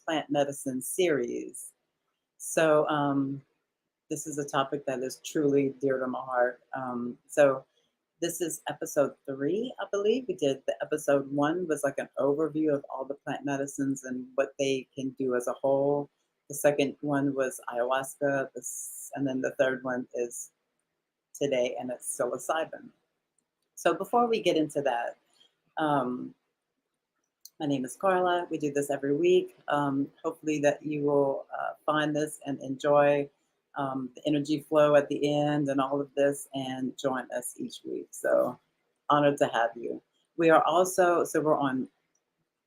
plant medicine series. So this is a topic that is truly dear to my heart. So this is episode 3, I believe. We did the episode 1 was like an overview of all the plant medicines and what they can do as a whole. The second one was ayahuasca, and then the third one is today, and it's psilocybin. So before we get into that, um, my name is Carla. We do this every week. Hopefully that you will find this and enjoy the energy flow at the end and all of this and join us each week. So honored to have you. We are also, so we're on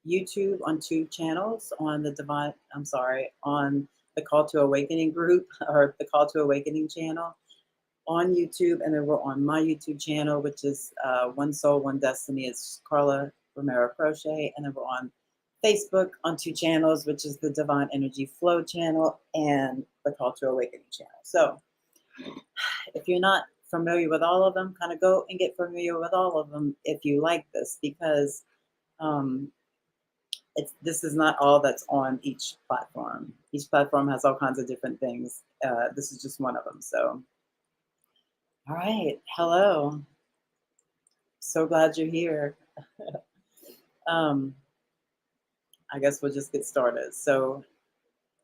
YouTube on 2 channels on on the Call to Awakening group or the Call to Awakening channel on YouTube. And then we're on my YouTube channel, which is One Soul, One Destiny. It's Carla Romero Crochet. And then we're on Facebook on 2 channels, which is the Divine Energy Flow channel and the Call to Awakening channel. So if you're not familiar with all of them, kind of go and get familiar with all of them if you like this, because this is not all that's on each platform. Each platform has all kinds of different things. This is just one of them. So, all right. Hello. So glad you're here. I guess we'll just get started. So,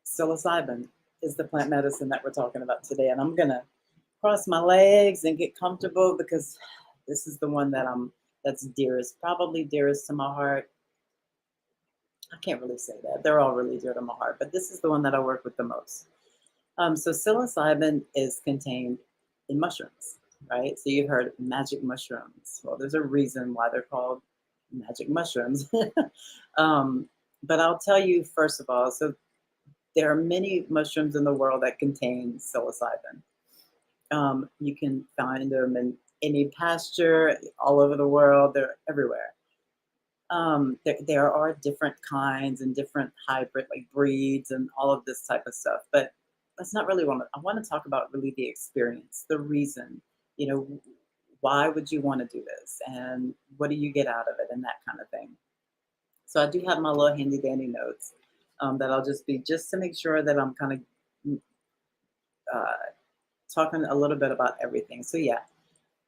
psilocybin is the plant medicine that we're talking about today. And I'm going to cross my legs and get comfortable because this is the one that's dearest, probably dearest to my heart. I can't really say that. They're all really dear to my heart, but this is the one that I work with the most. So psilocybin is contained in mushrooms, right? So you've heard magic mushrooms. Well, there's a reason why they're called magic mushrooms. But I'll tell you first of all, so there are many mushrooms in the world that contain psilocybin. You can find them in any pasture all over the world. They're everywhere. There are different kinds and different hybrid like breeds and all of this type of stuff, but that's not really what I want to talk about. Really, the experience, the reason, why would you want to do this, and what do you get out of it, and that kind of thing. So I do have my little handy dandy notes that I'll just to make sure that I'm kind of talking a little bit about everything. So yeah.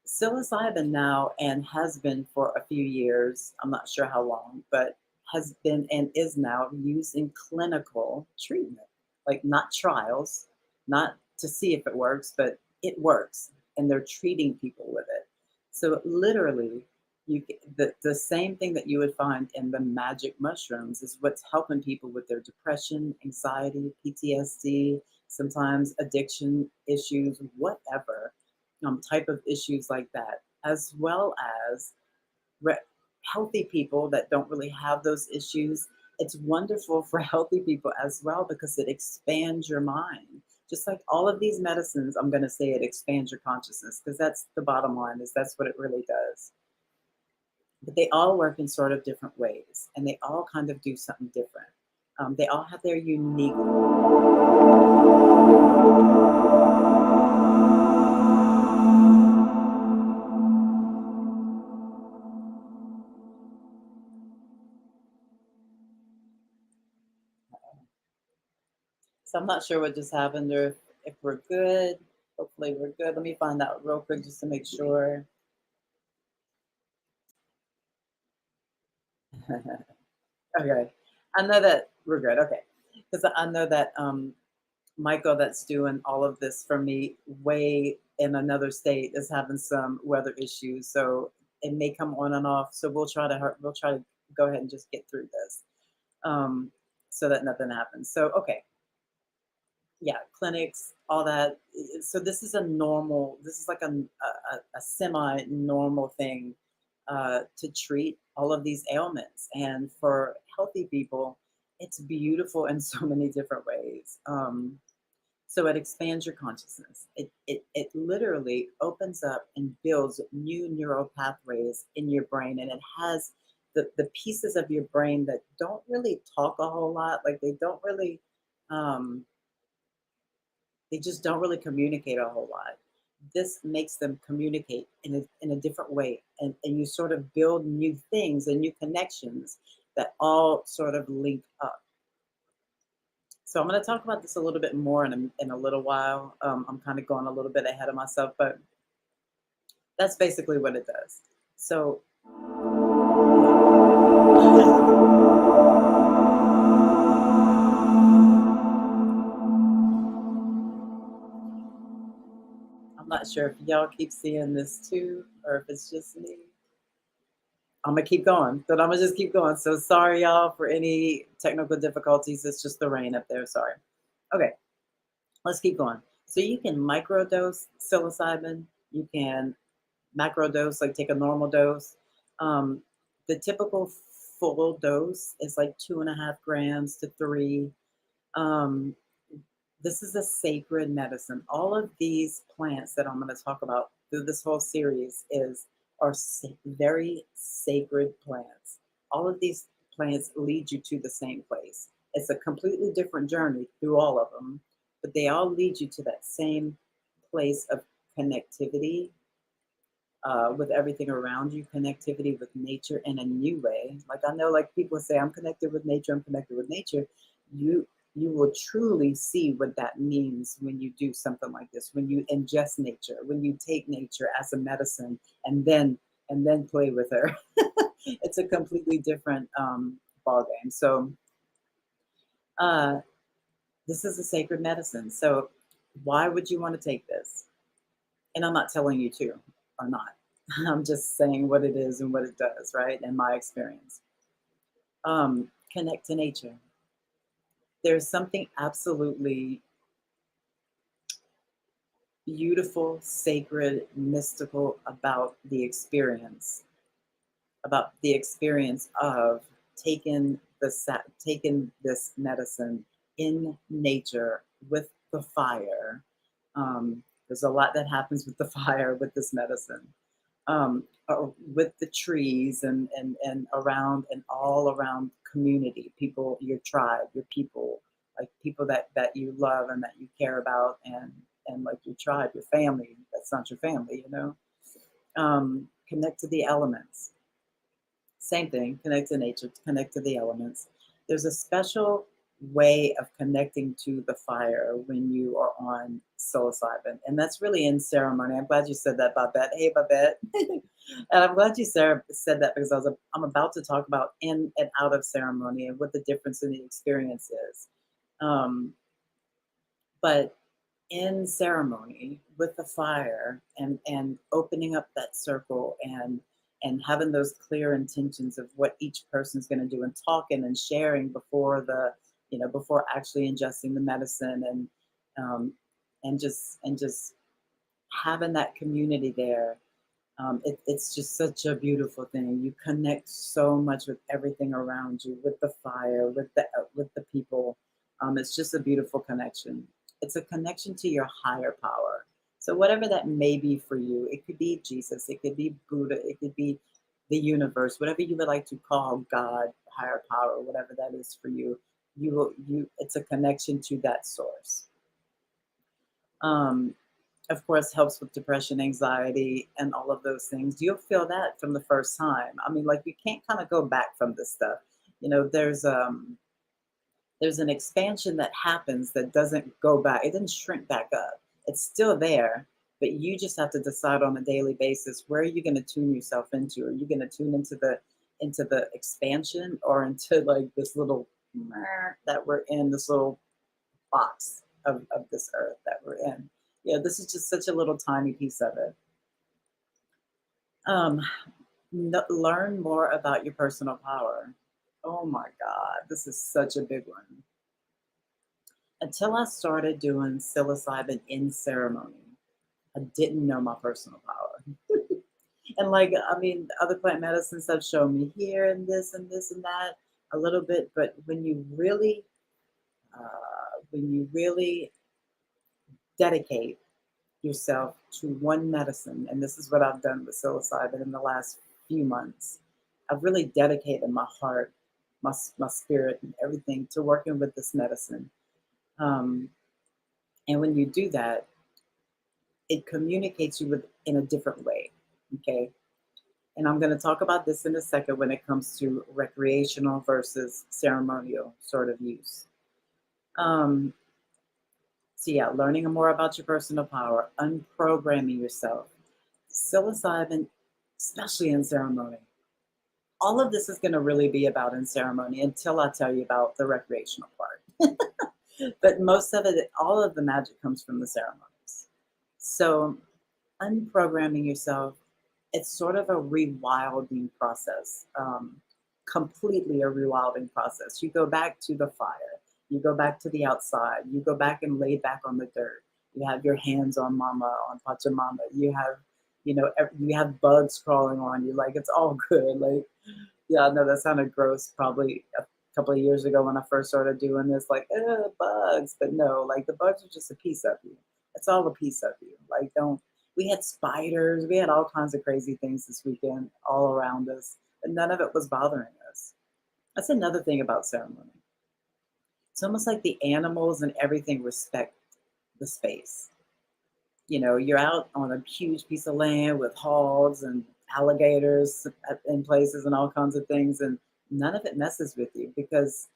Psilocybin now and has been for a few years, I'm not sure how long, but has been and is now used in clinical treatment, like not trials, not to see if it works, but it works and they're treating people with it. So literally, the same thing that you would find in the magic mushrooms is what's helping people with their depression, anxiety, PTSD, sometimes addiction issues, whatever. Type of issues like that, as well as healthy people that don't really have those issues. It's wonderful for healthy people as well because it expands your mind. Just like all of these medicines, I'm going to say it expands your consciousness because that's the bottom line, is that's what it really does. But they all work in sort of different ways and they all kind of do something different. They all have their unique. So I'm not sure what just happened or if we're good. Hopefully we're good. Let me find out real quick just to make sure. Okay. I know that we're good. Okay. Because I know that Michael that's doing all of this for me way in another state is having some weather issues. So it may come on and off. So we'll try to go ahead and just get through this. So that nothing happens. So okay. Yeah, clinics, all that. So this is like a semi-normal thing to treat all of these ailments. And for healthy people, it's beautiful in so many different ways. So it expands your consciousness. It literally opens up and builds new neural pathways in your brain. And it has the pieces of your brain that don't really talk a whole lot, like they just don't really communicate a whole lot. This makes them communicate in a different way. And you sort of build new things and new connections that all sort of link up. So I'm going to talk about this a little bit more in a little while. I'm kind of going a little bit ahead of myself, but that's basically what it does. So I'm not sure if y'all keep seeing this too, or if it's just me. I'm gonna keep going, but I'm gonna just keep going. So sorry, y'all, for any technical difficulties. It's just the rain up there. Sorry. Okay, let's keep going. So you can microdose psilocybin. You can macrodose, like take a normal dose. Um, the typical full dose is like 2.5 grams to 3. Um, this is a sacred medicine. All of these plants that I'm going to talk about through this whole series are very sacred plants. All of these plants lead you to the same place. It's a completely different journey through all of them, but they all lead you to that same place of connectivity with everything around you, connectivity with nature in a new way. Like I know, like people say, I'm connected with nature. I'm connected with nature. You you will truly see what that means when you do something like this. When you ingest nature, when you take nature as a medicine, and then play with her. It's a completely different ball game. So uh, this is a sacred medicine. So why would you want to take this? And I'm not telling you to or not. I'm just saying what it is and what it does, right? In my experience. Connect to nature. There's something absolutely beautiful, sacred, mystical about the experience of taking this medicine in nature with the fire. There's a lot that happens with the fire with this medicine. With the trees and around and all around community, people, your tribe, your people, like people that you love and that you care about, and like your tribe, your family. That's not your family, you know. Connect to the elements. Same thing, connect to nature, connect to the elements. There's a special way of connecting to the fire when you are on psilocybin. And that's really in ceremony. I'm glad you said that, Babette. Hey, Babette. And I'm glad you said that because I'm about to talk about in and out of ceremony and what the difference in the experience is. Um, but in ceremony with the fire and opening up that circle and having those clear intentions of what each person's going to do and talking and sharing before before actually ingesting the medicine um, and just having that community there. It's just such a beautiful thing. You connect so much with everything around you, with the fire, with the people. It's just a beautiful connection. It's a connection to your higher power. So whatever that may be for you, it could be Jesus, it could be Buddha, it could be the universe, whatever you would like to call God, higher power, whatever that is for you. It's a connection to that source. Um, of course, helps with depression, anxiety, and all of those things. You'll feel that from the first time. I mean, like you can't kind of go back from this stuff. There's an expansion that happens that doesn't go back. It doesn't shrink back up. It's still there, but you just have to decide on a daily basis where are you going to tune yourself into. Are you going to tune into the expansion or into like this little that we're in, this little box of this earth that we're in. Yeah, this is just such a little tiny piece of it. Um, Learn more about your personal power. Oh my God, this is such a big one. Until I started doing psilocybin in ceremony, I didn't know my personal power. And like, I mean, other plant medicines have shown me here and this and this and that a little bit, but when you really dedicate yourself to one medicine, and this is what I've done with psilocybin in the last few months. I've really dedicated my heart, my spirit, and everything to working with this medicine. Um, and when you do that, it communicates you with in a different way. Okay. And I'm going to talk about this in a second when it comes to recreational versus ceremonial sort of use. Um, so yeah, learning more about your personal power, unprogramming yourself. Psilocybin, especially in ceremony. All of this is going to really be about in ceremony until I tell you about the recreational part. But most of it, all of the magic comes from the ceremonies. So unprogramming yourself, it's sort of a rewilding process, completely a rewilding process. You go back to the fire, you go back to the outside, you go back and lay back on the dirt. You have your hands on mama, on Pachamama. You have, you have bugs crawling on you. Like it's all good. Like, yeah, no, that sounded gross probably a couple of years ago when I first started doing this, like, bugs. But no, like the bugs are just a piece of you. It's all a piece of you. Like, don't, we had spiders, we had all kinds of crazy things this weekend all around us, but none of it was bothering us. That's another thing about ceremony. It's almost like the animals and everything respect the space. You're out on a huge piece of land with hogs and alligators in places and all kinds of things, and none of it messes with you because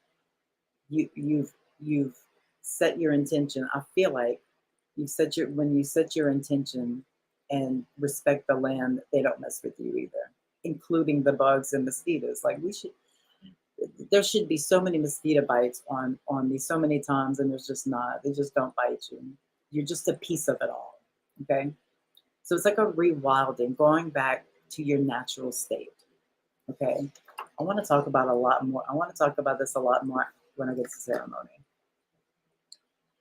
you've set your intention. I feel like when you set your intention and respect the land, they don't mess with you either, including the bugs and mosquitoes. Like there should be so many mosquito bites on me so many times, and there's just not. They just don't bite you. You're just a piece of it all. Okay. So it's like a rewilding, going back to your natural state. Okay. I want to talk about a lot more. I want to talk about this a lot more when I get to ceremony.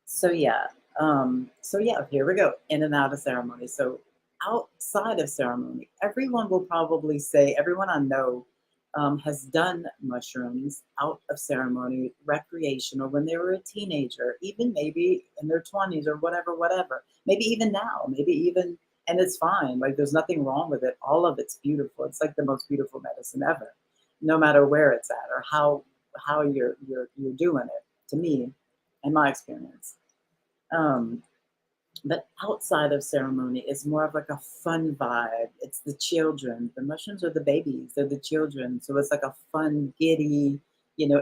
So yeah. Here we go. In and out of ceremony. So outside of ceremony, everyone will probably say, everyone I know has done mushrooms out of ceremony, recreational, when they were a teenager, even maybe in their 20s or whatever. Maybe even now, and it's fine. Like there's nothing wrong with it. All of it's beautiful. It's like the most beautiful medicine ever, no matter where it's at or how you're doing it. To me, in my experience. Um, but outside of ceremony, it's more of like a fun vibe. It's the children. The mushrooms are the babies. They're the children. So it's like a fun, giddy,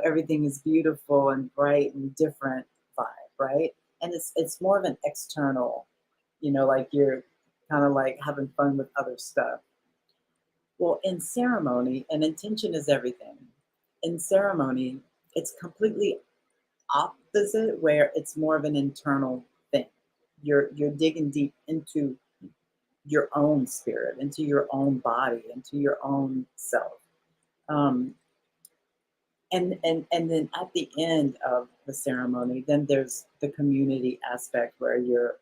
everything is beautiful and bright and different vibe, right? And it's more of an external, like you're kind of like having fun with other stuff. Well, in ceremony, and intention is everything. In ceremony, it's completely opposite where it's more of an internal thing. You're digging deep into your own spirit, into your own body, into your own self. Um, and then at the end of the ceremony, then there's the community aspect where you're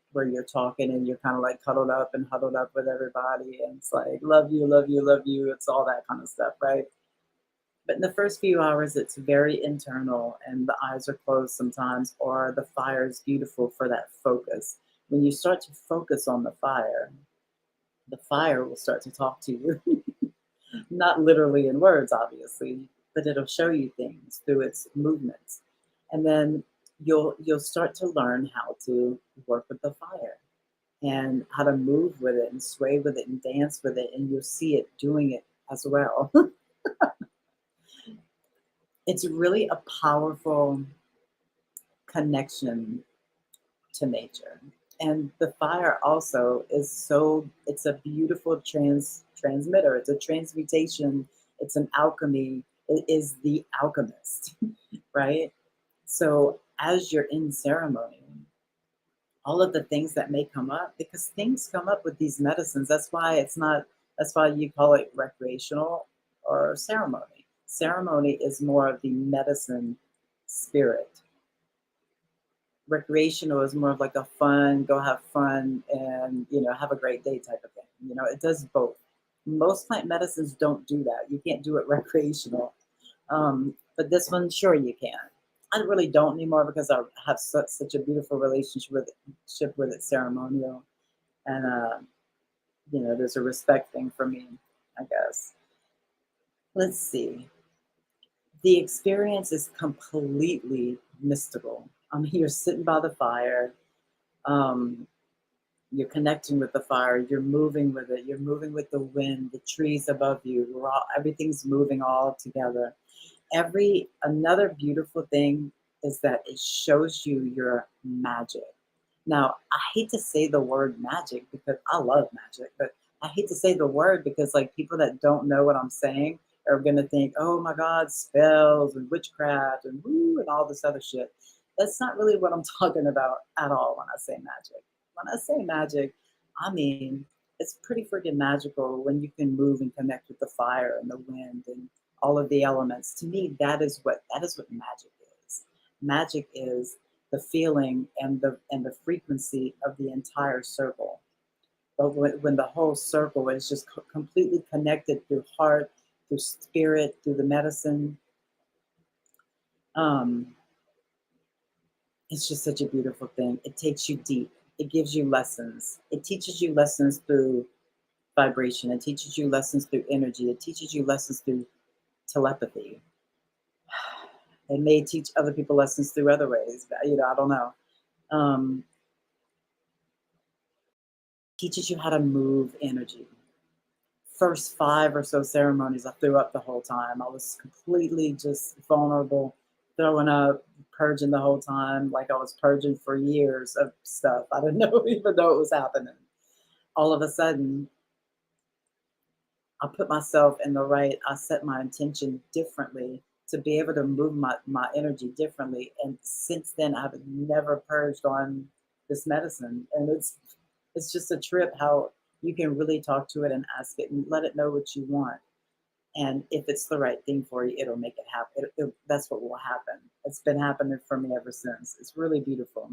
talking and you're kind of like cuddled up and huddled up with everybody, and it's like love you, love you, love you. It's all that kind of stuff, right? But in the first few hours, it's very internal and the eyes are closed sometimes, or the fire is beautiful for that focus. When you start to focus on the fire will start to talk to you. Not literally in words, obviously, but it'll show you things through its movements. And then you'll start to learn how to work with the fire and how to move with it and sway with it and dance with it, and you'll see it doing it as well. It's really a powerful connection to nature. And the fire also it's a beautiful transmitter. It's a transmutation. It's an alchemy. It is the alchemist, right? So as you're in ceremony, all of the things that may come up, because things come up with these medicines. That's why you call it recreational or ceremony. Ceremony is more of the medicine spirit. Recreational is more of like a fun, go have fun and have a great day type of thing. It does both. Most plant medicines don't do that. You can't do it recreational. But this one, sure you can. I really don't anymore because I have such a beautiful relationship with it ceremonial. And there's a respect thing for me, I guess. Let's see. The experience is completely mystical. You're sitting by the fire. Um, you're connecting with the fire. You're moving with it. You're moving with the wind, the trees above you. Everything's moving all together. Another beautiful thing is that it shows you your magic. Now, I hate to say the word magic because I love magic, but I hate to say the word because, like, people that don't know what I'm saying are going to think, oh my God, spells and witchcraft and woo and all this other shit. That's not really what I'm talking about at all when I say magic. When I say magic, I mean, it's pretty freaking magical when you can move and connect with the fire and the wind and all of the elements. To me, that is what magic is. Magic is the feeling and the frequency of the entire circle. But when the whole circle is just completely connected through heart, through spirit, through the medicine, um, it's just such a beautiful thing. It takes you deep. It gives you lessons. It teaches you lessons through vibration. It teaches you lessons through energy. It teaches you lessons through telepathy. It may teach other people lessons through other ways. But, I don't know. Um, Teaches you how to move energy. First 5 or so ceremonies, I threw up the whole time. I was completely just vulnerable, throwing up, purging the whole time, like I was purging for years of stuff. I didn't know even know it was happening. All of a sudden, I put myself in the right, I set my intention differently to be able to move my energy differently. And since then, I've never purged on this medicine. And it's just a trip how you can really talk to it and ask it and let it know what you want. And if it's the right thing for you, it'll make it happen. That's what will happen. It's been happening for me ever since. It's really beautiful.